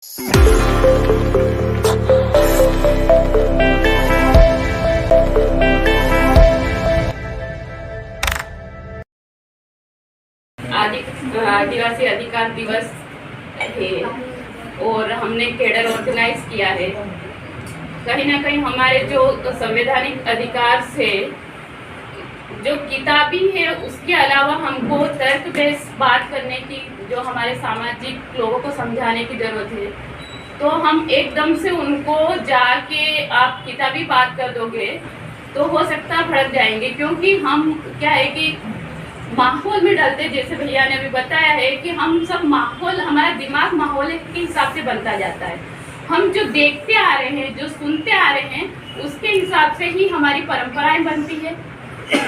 आदिवासी अधिकार दिवस है और हमने कैडर ऑर्गेनाइज किया है। कहीं ना कहीं हमारे जो संवैधानिक अधिकार से जो किताबी है उसके अलावा हमको तर्क बेस बात करने की, जो हमारे सामाजिक लोगों को समझाने की जरूरत है। तो हम एकदम से उनको जाके आप किताबी बात कर दोगे तो हो सकता है भड़क जाएंगे, क्योंकि हम क्या है कि माहौल में डलते, जैसे भैया ने अभी बताया है कि हम सब माहौल, हमारा दिमाग माहौल के हिसाब से बनता जाता है। हम जो देखते आ रहे हैं, जो सुनते आ रहे हैं, उसके हिसाब से ही हमारी परंपराएं बनती है।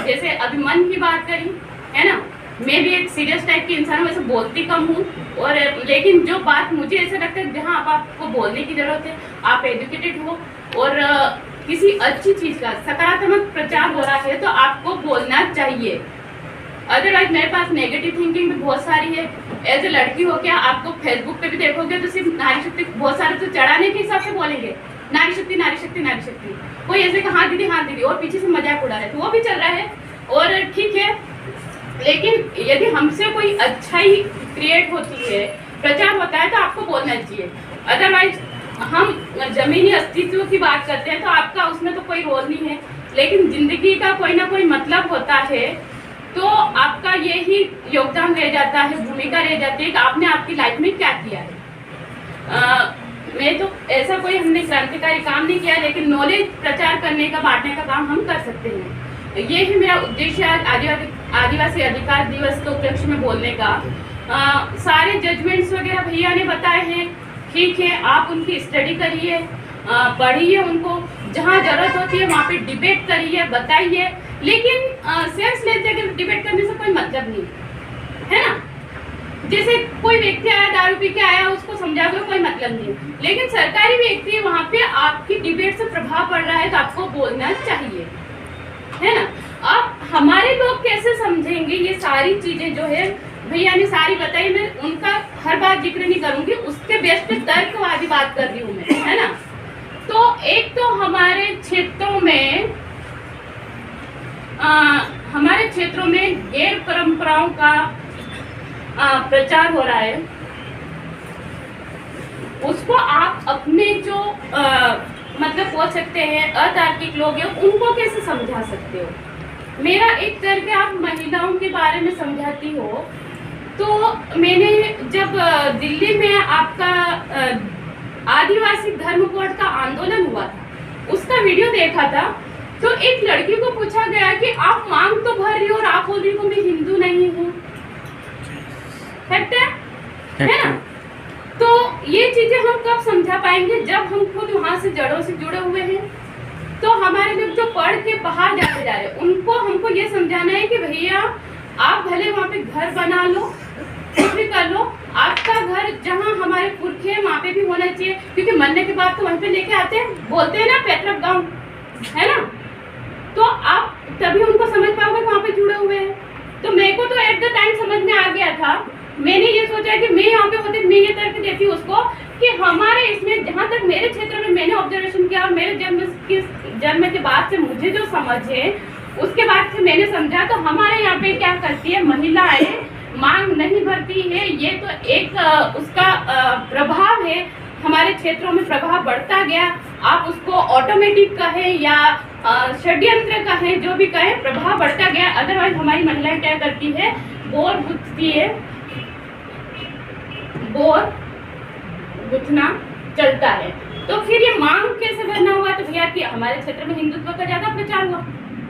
जैसे अभी मन की बात करी है ना, मैं भी एक सीरियस टाइप की इंसान, वैसे बोलती कम हूँ, और लेकिन जो बात मुझे ऐसा लगता है जहाँ आपको बोलने की जरूरत है, आप एजुकेटेड हो और किसी अच्छी चीज का सकारात्मक प्रचार हो रहा है तो आपको बोलना चाहिए। अदरवाइज मेरे पास नेगेटिव थिंकिंग भी बहुत सारी है। एज ए लड़की हो क्या, आपको फेसबुक पे भी देखोगे तो सिर्फ नारी शक्ति, बहुत सारे तो चढ़ाने के हिसाब से बोलेंगे नारी शक्ति नारी शक्ति नारी शक्ति। कोई ऐसे कि हाँ दीदी, और पीछे से मजाक उड़ा रहे, तो वो भी चल रहा है और ठीक है। लेकिन यदि हमसे कोई अच्छाई क्रिएट होती है, प्रचार होता है, तो आपको बोलना चाहिए। अदरवाइज हम जमीनी अस्तित्व की बात करते हैं तो आपका उसमें तो कोई रोल नहीं है, लेकिन जिंदगी का कोई ना कोई मतलब होता है, तो आपका यही योगदान रह जाता है, भूमिका रह जाती है कि आपने आपकी लाइफ में क्या किया है। मैं तो ऐसा कोई हमने क्रांतिकारी काम नहीं किया, लेकिन नॉलेज प्रचार करने का, बांटने का काम हम कर सकते हैं। ये ही मेरा उद्देश्य है आदिवासी अधिकार दिवस के उपलक्ष्य में बोलने का। सारे जजमेंट्स वगैरह भैया ने बताए हैं, ठीक है, आप उनकी स्टडी करिए, पढ़िए, उनको जहाँ जरूरत होती है वहाँ पे डिबेट करिए, बताइए, लेकिन सेंस लेते कि डिबेट करने से कोई मतलब नहीं है ना। जैसे कोई व्यक्ति आया, दारू पी के आया, उसको समझा दो, कोई मतलब नहीं, लेकिन सरकारी व्यक्ति है, वहाँ पे आपकी डिबेट से प्रभाव पड़ रहा है तो आपको बोलना चाहिए, है ना। अब हमारे लोग कैसे समझेंगे ये सारी चीजें, जो है भैया ने सारी बताई, मैं उनका हर बात जिक्र नहीं करूंगी, उसके बेस पे तर्कवादी बात कर रही हूँ मैं, है ना। तो एक तो हमारे क्षेत्रों में गैर परंपराओं का प्रचार हो रहा है, उसको आप अपने जो मतलब बोल सकते हैं अतार्किक लोग हैं, उनको कैसे समझा सकते हो। मेरा एक तर्क है, आप महिलाओं के बारे में समझाती हो, तो मैंने जब दिल्ली में आपका आदिवासी धर्म कोड का आंदोलन हुआ था, उसका वीडियो देखा था, तो एक लड़की को पूछा गया कि आप मांग तो भर रही हो और आप बोल रही हो मैं हिंदू नहीं हूँ, है ना। तो ये चीजें हम कब समझा पाएंगे, जब हम खुद वहां से जड़ों से जुड़े हुए हैं। तो हमारे लोग जो पढ़ के बाहर जाते जा रहे हैं, उनको हमको ये समझाना है कि भैया आप भले वहाँ पे घर बना लो, कुछ भी कर लो, आपका घर जहाँ हमारे पुरखे वहाँ पे भी होना चाहिए, क्योंकि मरने के बाद तो वहीं पे लेके आते हैं, बोलते हैं ना पैतृक गाँव, है ना। तो आप तभी उनको समझ पाओगे वहाँ पे जुड़े हुए हैं। तो मेरे को तो एट द टाइम समझ में आ गया था, मैंने ये सोचा कि मैं यहाँ पे होती, मैं ये तर्क देती उसको कि हमारे इसमें, जहाँ तक मेरे क्षेत्र में मैंने ऑब्जर्वेशन किया और मेरे जन्म के बाद से मुझे जो समझ है, उसके बाद से मैंने समझा, तो हमारे यहाँ पे क्या करती है, महिलाएं मांग नहीं भरती है, ये तो एक उसका प्रभाव है, हमारे क्षेत्रों में प्रभाव बढ़ता गया। आप उसको ऑटोमेटिक कहें या षड्यंत्र कहें, जो भी कहें, प्रभाव बढ़ता गया। अदरवाइज हमारी महिलाएं क्या करती है, बोर गुथती है, बोर गुथना चलता है। तो फिर ये मांग कैसे भरना हुआ, तो भैया कि हमारे क्षेत्र में हिंदुत्व का ज्यादा प्रचार हुआ,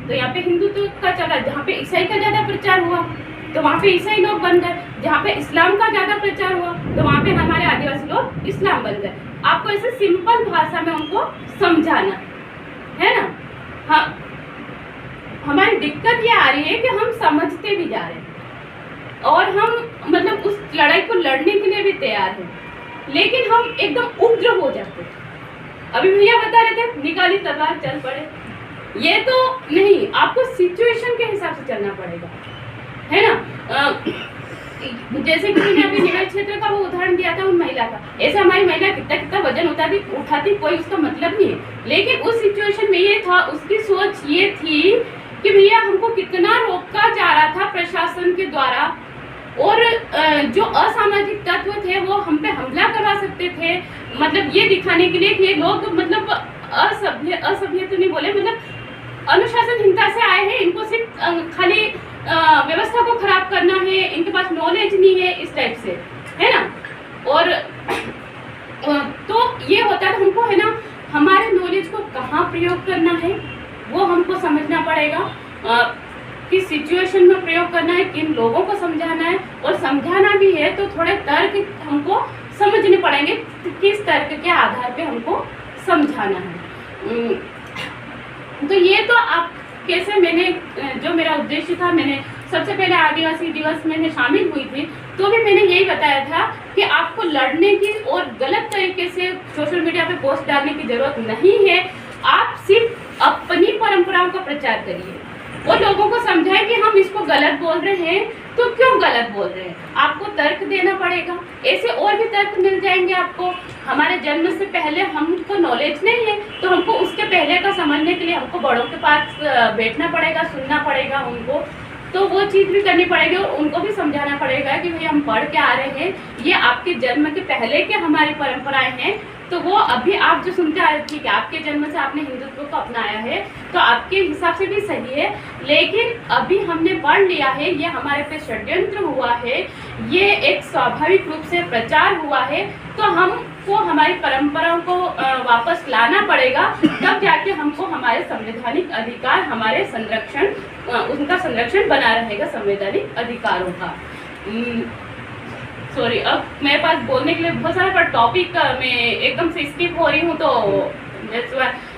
तो यहाँ पे हिंदुत्व का चला, जहाँ पे ईसाई का ज्यादा प्रचार हुआ तो वहाँ पे ईसाई लोग बन गए, जहाँ पे इस्लाम का ज्यादा प्रचार हुआ तो वहाँ पे हमारे आदिवासी लोग इस्लाम बन गए। आपको ऐसे सिंपल भाषा में उनको समझाना है ना। हाँ, हमारी दिक्कत ये आ रही है कि हम समझते भी जा रहे हैं और हम मतलब उस लड़ाई को लड़ने के लिए भी तैयार हैं, लेकिन हम एकदम उग्र हो जाते हैं। अभी भैया बता रहे थे निकाली तलवार चल पड़े, ये तो नहीं, आपको सिचुएशन के हिसाब से चलना पड़ेगा, है ना। जैसे कि मैंने अभी निवेश क्षेत्र का वो उदाहरण दिया था उन महिला का, ऐसे हमारी महिला कितना कितना वजन उठाती कोई उसका मतलब नहीं है। लेकिन उस सिचुएशन में ये था, उसकी सोच ये थी कि भैया हमको कितना रोका जा रहा था प्रशासन के द्वारा, और जो असामाजिक तत्व थे वो हम पे हमला करवा सकते थे, मतलब ये दिखाने के लिए कि ये लोग मतलब असभ्य तो नहीं बोले, मतलब अनुशासनहीनता से आए हैं, इनको सिर्फ खाली व्यवस्था को खराब करना है, इनके पास नॉलेज नहीं है, इस टाइप से, है ना। और तो ये होता है, हमको है ना हमारे नॉलेज को कहाँ प्रयोग करना है वो हमको समझना पड़ेगा, किस सिचुएशन में प्रयोग करना है, किन लोगों को समझाना है, और समझाना भी है तो थोड़े तर्क हमको समझने पड़ेंगे, किस तर्क के आधार पे हमको समझाना है। तो ये तो आप कैसे, मैंने जो मेरा उद्देश्य था, मैंने सबसे पहले आदिवासी दिवस में शामिल हुई थी तो भी मैंने यही बताया था कि आपको लड़ने की और गलत तरीके से सोशल मीडिया पे पोस्ट डालने की जरूरत नहीं है, आप सिर्फ अपनी परंपराओं का प्रचार करिए और लोगों को समझाएं कि हम इसको गलत बोल रहे हैं तो क्यों गलत बोल रहे हैं, आपको तर्क देना पड़ेगा। ऐसे और भी तर्क मिल जाएंगे आपको। हमारे जन्म से पहले हमको नॉलेज नहीं है तो हमको उसके पहले का समझने के लिए हमको बड़ों के पास बैठना पड़ेगा, सुनना पड़ेगा उनको, तो वो चीज़ भी करनी पड़ेगी और उनको भी समझाना पड़ेगा कि भाई हम पढ़ के आ रहे हैं, ये आपके जन्म के पहले के हमारी परंपराएं हैं, तो वो अभी आप जो सुनते आ रहे, ठीक है आपके जन्म से आपने हिंदुत्व को अपनाया है तो आपके हिसाब से भी सही है, लेकिन अभी हमने पढ़ लिया है, ये हमारे पे षड्यंत्र हुआ है, ये एक स्वाभाविक रूप से प्रचार हुआ है, तो हमको हमारी परंपराओं को वापस लाना पड़ेगा, तब जाके हमको हमारे संवैधानिक अधिकार, हमारे संरक्षण, उनका संरक्षण बना रहेगा संवैधानिक अधिकारों का। सॉरी, अब मेरे पास बोलने के लिए बहुत सारा, पर टॉपिक मैं एकदम से स्किप हो रही हूँ, तो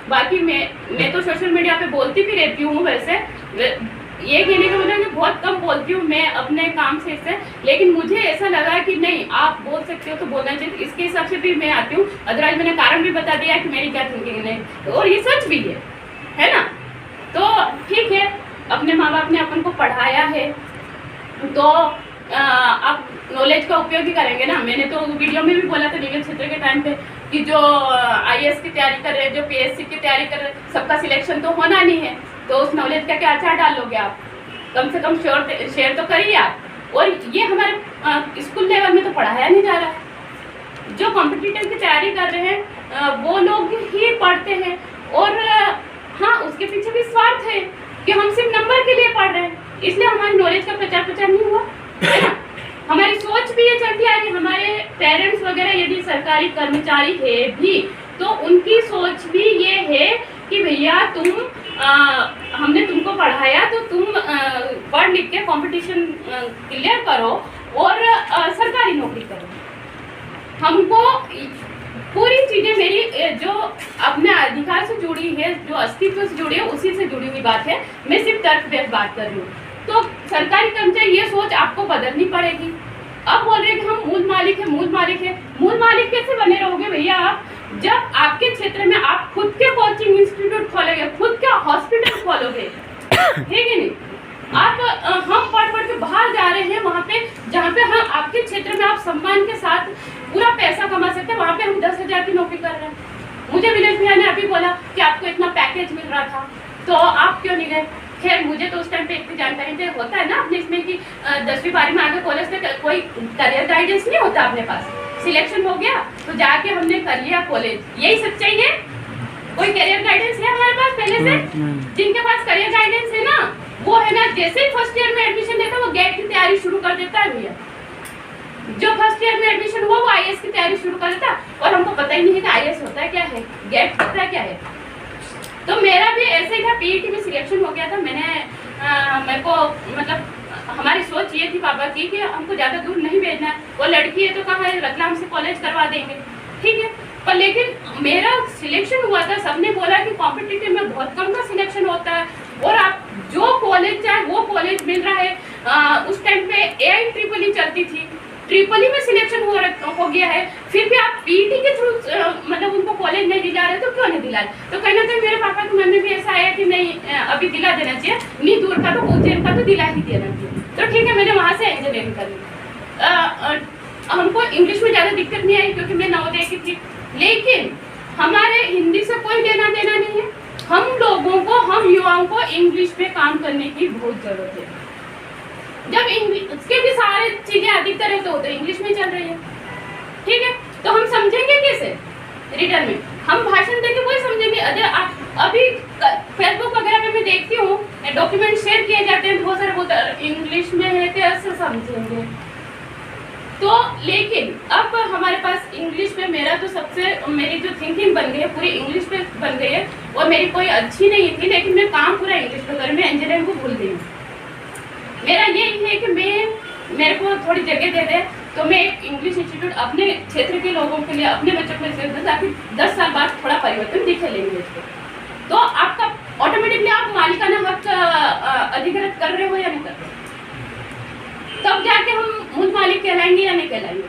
बाकी मैं तो सोशल मीडिया पे बोलती भी रहती हूँ, वैसे ये कहने का मतलब कि बहुत कम बोलती हूँ मैं अपने काम से इससे, लेकिन मुझे ऐसा लगा कि नहीं आप बोल सकते हो तो बोलना चाहिए, इसके हिसाब से भी मैं आती हूँ। अदरवाइज मैंने कारण भी बता दिया कि मेरी क्या थिंकिंग है, और ये सच भी है ना। तो ठीक है, अपने माँ बाप ने अपन को पढ़ाया है तो आप नॉलेज का उपयोग ही करेंगे ना। मैंने तो वीडियो में भी बोला था निवेश क्षेत्र के टाइम पे कि जो IAS की तैयारी कर रहे हैं, जो PSC की तैयारी कर रहे हैं, सबका सिलेक्शन तो होना नहीं है, तो उस नॉलेज का क्या अचार डालोगे आप, कम से कम शेयर तो करिए आप। और ये हमारे स्कूल लेवल में तो पढ़ाया नहीं जा रहा है, जो कॉम्पिटिटिव की तैयारी कर रहे हैं वो लोग ही पढ़ते हैं, और हाँ उसके पीछे भी स्वार्थ है कि हम सिर्फ नंबर के लिए पढ़ रहे हैं, इसलिए हमारी नॉलेज का प्रचार नहीं हुआ, है ना। हमारी सोच भी ये चलती आ रही, हमारे पेरेंट्स वगैरह यदि सरकारी कर्मचारी है भी तो उनकी सोच भी ये है कि भैया हमने तुमको पढ़ाया तो तुम पढ़ लिख के कंपटीशन क्लियर करो और सरकारी नौकरी करो। हमको पूरी चीजें मेरी जो अपने अधिकार से जुड़ी है, जो अस्तित्व से जुड़ी है, उसी से जुड़ी हुई बात है, मैं सिर्फ तर्क बेस्ड बात कर रही हूँ। तो सरकारी कर्मचारी ये सोच आपको बदलनी पड़ेगी। अब बोल रहे हैं कि हम मूल मालिक है, मूल मालिक है, मूल मालिक कैसे बने रहोगे भैया आप, जब आपके क्षेत्र में आप खुद के कोचिंग इंस्टीट्यूट खोलोगे, खुद के हॉस्पिटल खोलोगे, ठीक है नहीं। आप हम पढ़ के बाहर जा रहे हैं, वहाँ पे जहाँ पे हम आपके क्षेत्र में आप सम्मान के साथ पूरा पैसा कमा सकते हैं, वहाँ पे हम 10,000 की नौकरी कर रहे हैं। मुझे विलेज भैया ने अभी बोला कि आपको इतना पैकेज मिल रहा था तो आप क्यों नहीं गए। खैर मुझे तो उस टाइम पे इतनी जानकारी नहीं होता है ना अपने इसमें कि 10वीं 12वीं में आगे कॉलेज में कोई करियर गाइडेंस नहीं होता अपने पास, सिलेक्शन हो गया तो जाके हमने कर लिया कॉलेज, यही सच्चाई है। कोई करियर गाइडेंस है हमारे पास पहले से? जिनके पास करियर गाइडेंस है ना वो है ना, जैसे ही फर्स्ट ईयर में एडमिशन लेता है वो गेट की तैयारी शुरू कर देता है भैया। जो फर्स्ट ईयर में एडमिशन हुआ वो IAS की तैयारी शुरू कर देता, और हमको पता ही नहीं है कि IAS होता है क्या है, गेट होता है क्या है। तो मेरा भी ऐसे ही था, PET में सिलेक्शन हो गया था। मेरे को मतलब हमारी सोच ये थी पापा की कि हमको ज़्यादा दूर नहीं भेजना है, वो लड़की है तो कहाँ है, रतलाम से कॉलेज करवा देंगे, ठीक है। पर लेकिन मेरा सिलेक्शन हुआ था, सबने बोला कि कॉम्पिटिटिव में बहुत कम का सिलेक्शन होता है, और आप जो कॉलेज चाहे वो कॉलेज मिल रहा है। उस टाइम पे AIEEE चलती थी, ट्रिपल में सिलेक्शन हो गया है, फिर भी आप PET के थ्रू मतलब उनको कॉलेज नहीं दिला रहे तो क्यों नहीं दिला रहे। तो कहीं ना कहीं मेरे पापा के मन में भी ऐसा आया कि नहीं अभी दिला देना चाहिए, नहीं दूर का तो उज्जैन का तो दिला ही देना चाहिए। तो ठीक है मैंने वहाँ से इंजीनियरिंग कर ली। हमको इंग्लिश में ज़्यादा दिक्कत नहीं आई क्योंकि मैं नवोदय की थी, लेकिन हमारे हिंदी से कोई लेना देना नहीं है। हम लोगों को, हम युवाओं को इंग्लिश पे काम करने की बहुत जरूरत है। जब इंग्लिश के भी सारे चीजें अधिकतर है तो इंग्लिश में चल रही है, ठीक है, तो हम समझेंगे कैसे रिटर्न में? हम भाषण देके वही समझेंगे। अभी फेसबुक वगैरह पे मैं देखती हूँ डॉक्यूमेंट शेयर किए जाते हैं बहुत सारे, बहुत इंग्लिश में है, कैसे समझेंगे? तो लेकिन अब हमारे पास इंग्लिश में मेरी जो थिंकिंग बन गई है पूरी इंग्लिश पे बन गई है, और मेरी कोई अच्छी नहीं थी, लेकिन मैं काम पूरा इंग्लिश पे कर, मैं इंजीनियरिंग को भूल गई हूँ। मेरा यही है कि मेरे को थोड़ी जगह दे दे तो मैं एक इंग्लिश इंस्टीट्यूट अपने क्षेत्र के लोगों के लिए, अपने बच्चों के लिए, ताकि 10 साल बाद थोड़ा परिवर्तन दिखे लैंग्वेज को। तो आपका ऑटोमेटिकली आप मालिकाना हक अधिकृत कर रहे हो या नहीं कर रहे, तब जाके हम मूल मालिक कहलाएंगे या नहीं कहलाएंगे।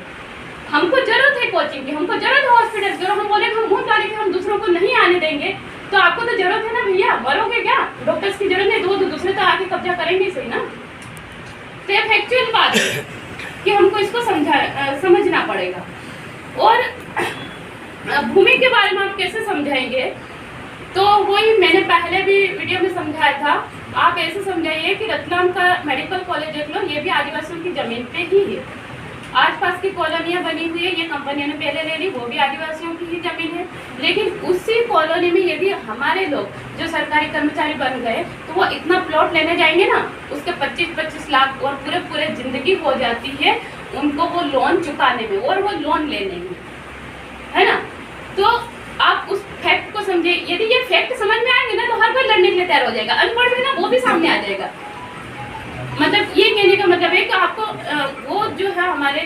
हमको जरूरत है कोचिंग की, हमको जरूरत है हॉस्पिटल की, और हम बोले हम मूल मालिक हम दूसरों को नहीं आने देंगे, तो आपको तो जरूरत है ना भैया, मरोगे क्या? डॉक्टर्स की जरूरत नहीं, दो दूसरे तो आके कब्जा करेंगे सही ना। तो ये फैक्चुअल बात है कि हमको इसको समझना पड़ेगा। और भूमि के बारे में आप कैसे समझाएंगे, तो वही मैंने पहले भी वीडियो में समझाया था। आप ऐसे समझाइए कि रतलाम का मेडिकल कॉलेज देख लो, ये भी आदिवासियों की जमीन पे ही है। आसपास की कॉलोनियाँ बनी हुई है, ये कंपनियों ने पहले ले ली, वो भी आदिवासियों की ही जमीन है। लेकिन उसी कॉलोनी में यदि हमारे लोग जो सरकारी कर्मचारी बन गए तो वो इतना प्लॉट लेने जाएंगे ना, उसके 25-25 लाख और पूरे जिंदगी हो जाती है उनको वो लोन चुकाने में और वो लोन लेने में, है ना। तो आप उस फैक्ट को समझे। यदि ये फैक्ट समझ में आएंगे ना तो हर कोई लड़ने के लिए तैयार हो जाएगा। अनपढ़ भी ना वो भी सामने आ जाएगा। मतलब ये कहने का मतलब है कि आपको वो जो है हमारे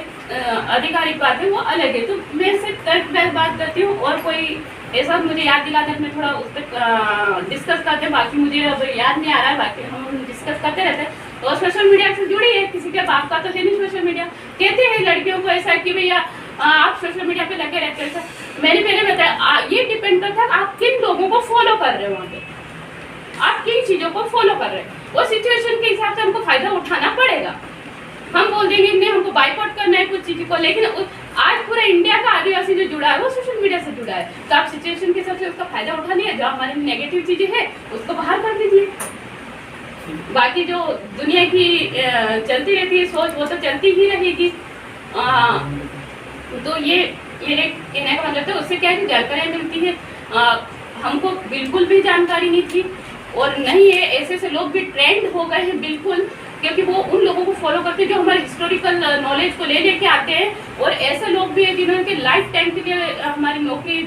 आधिकारिक बात है वो अलग है। तो मैं सिर्फ तर्क बात करती हूँ, और कोई ऐसा मुझे याद दिला दे मैं थोड़ा उस पर डिस्कस करते हैं। बाकी मुझे अब याद नहीं आ रहा है, बाकी हम डिस्कस करते रहते हैं। और सोशल मीडिया से जुड़ी है, किसी के बाप का तो है नहीं सोशल मीडिया। कहते हैं लड़कियों को ऐसा कि भैया आप सोशल मीडिया पे लगे रहते हैं। मैंने पहले बताया ये डिपेंड करता है आप किन लोगों को फॉलो कर रहे हो, वहाँ पे आप किन चीज़ों को फॉलो कर रहे हैं। वो सिचुएशन के हिसाब से हमको फायदा उठाना पड़ेगा। हम बोल देंगे नहीं हमको बाइकआउट करना है कुछ चीज़ को, लेकिन आज पूरा इंडिया का आदिवासी जो जुड़ा है वो सोशल मीडिया से जुड़ा है। तो आप सिचुएशन के हिसाब से उसका फायदा उठा लिया, जो हमारी नेगेटिव चीज़ें हैं उसको बाहर कर दीजिए। बाकी जो दुनिया की चलती रहती है सोच वो तो चलती ही रहेगी। तो ये मेरे कहने का मतलब था। उससे क्या है जानकारी मिलती है। हमको बिल्कुल भी जानकारी नहीं थी, और नहीं है ऐसे लोग भी ट्रेंड हो गए हैं बिल्कुल, क्योंकि वो उन लोगों को फॉलो करते हैं जो हमारे हिस्टोरिकल नॉलेज को ले लेके आते हैं। और ऐसे लोग भी हैं जिन्होंने के लाइफ टाइम के लिए हमारी नौकरी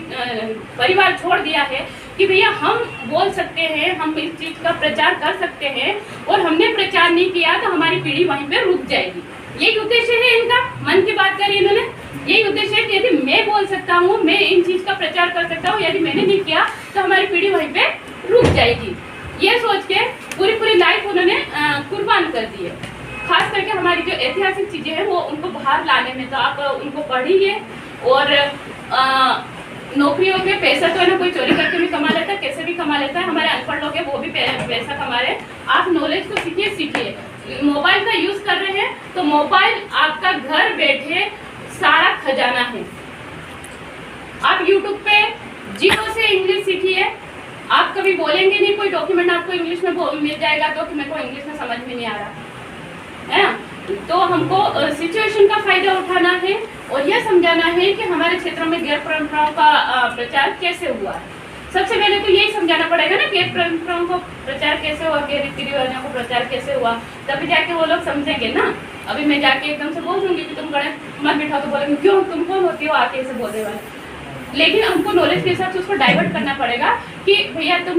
परिवार छोड़ दिया है कि भैया हम बोल सकते हैं, हम इस चीज़ का प्रचार कर सकते हैं, और हमने प्रचार नहीं किया तो हमारी पीढ़ी वहीं पे रुक जाएगी। यही उद्देश्य है इनका। मन की बात करी इन्होंने, यही उद्देश्य है कि यदि मैं बोल सकता हूँ, मैं इन चीज़ का प्रचार कर सकता हूँ, यदि मैंने नहीं किया तो हमारी पीढ़ी वहीं पे रुक जाएगी। ये सोच के पूरी लाइफ उन्होंने कुर्बान कर दी है। खास करके हमारी जो ऐतिहासिक चीज़ें हैं वो उनको बाहर लाने में। तो आप उनको पढ़िए। और नौकरियों के पैसा तो है ना, कोई चोरी करके भी कमा लेता है, कैसे भी कमा लेता है। हमारे अनपढ़ लोग हैं वो भी पैसा कमा रहे हैं। आप नॉलेज को सीखिए। मोबाइल का यूज़ कर रहे हैं तो मोबाइल आपका घर बैठे सारा खजाना है। आप यूट्यूब पे जीरो से इंग्लिश सीखिए। आप कभी बोलेंगे नहीं, कोई डॉक्यूमेंट आपको इंग्लिश में मिल जाएगा तो कि मेरे को इंग्लिश में समझ में नहीं आ रहा है ना। तो हमको सिचुएशन का फायदा उठाना है और यह समझाना है कि हमारे क्षेत्रों में गैर परंपराओं का प्रचार कैसे हुआ है। सबसे पहले तो यही समझाना पड़ेगा ना, गैर परंपराओं को प्रचार कैसे हुआ, गैर रीति रिवाजों को प्रचार कैसे हुआ, तभी जाके वो लोग समझेंगे ना। अभी मैं जाके एकदम से बोल दूंगी कि तुम गणेश मत बिठाओ तो बोलेंगे क्यों, तुम कौन होती हो आके ऐसे बोलने वाले। लेकिन हमको नॉलेज के हिसाब से उसको डाइवर्ट करना पड़ेगा कि भैया तुम